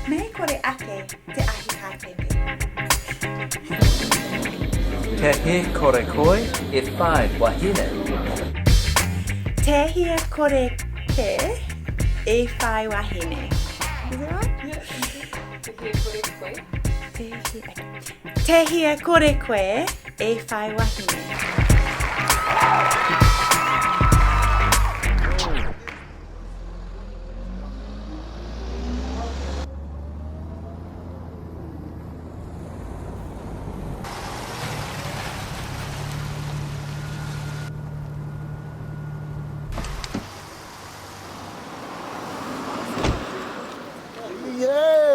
Me kore ake te ahi kāpepe. Te he kore koe e whai wahine. Te hia kore ke e whai wahine. Is that right? Yeah. Te hia kore koe e whai wahine.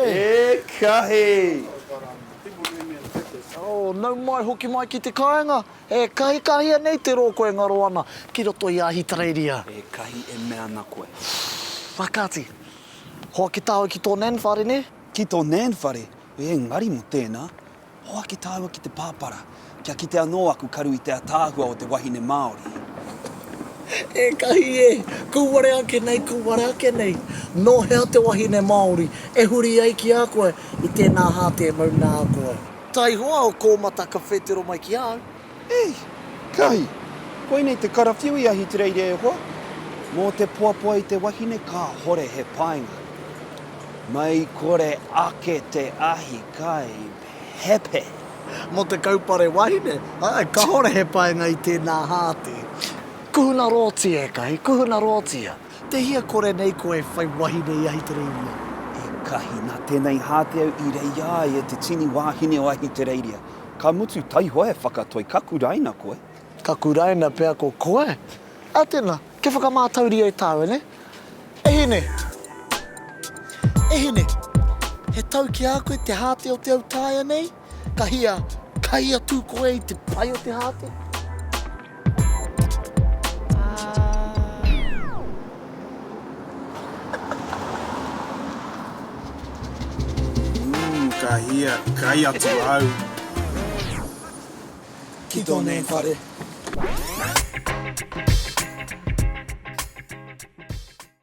E kahi! Oh, nau mai hoki mai ki te kāinga. E kahi nei te rōkoe ngaro ana ki roto i ā-ipurangi. E kahi e mea na koe. Whakati. Hoa ki tāua ki tō nanwhare ne? Ki tō nanwhare, e ngari mo tēnā. Hoa ki tāua ki te pāpara. Kia ki te anō aku karu i te atāhua o te wahine Māori. E kahi e, kuware ake nei. No hea te wahine Māori, e huri ai ki a koe i tēnā hāte mau nā koe. Tai hoa o kōmataka whetero mai ki au. Ei, kahi, koe nei te karawhiu i ā-ipurangi e hoa. Mō te puapua i te wahine ka hore he painga. Mai kore ake te ahi kai hepe. Mo te kaupare wahine, ka hore he painga i tēnā hāte. Kuhuna rōtia e kahi, kuhuna rōtia. Te hia kore nei koe whai wahine i ā-ipurangi. E kahi, nā tēnei hāte au i rei ai e te tini wāhine o ā-ipurangi. Ka mutu tai hoa e whakatoi, ka kuraina koe. Ka kuraina pēr ko koe. A tēnā, ke whakamātauri e tāu, ne? Ehine, he tau ki a koe te hāte o te au tāia nei? Ka hia tū koe i te pai o te hāte? Kai atu au. Ki tō nanwhare.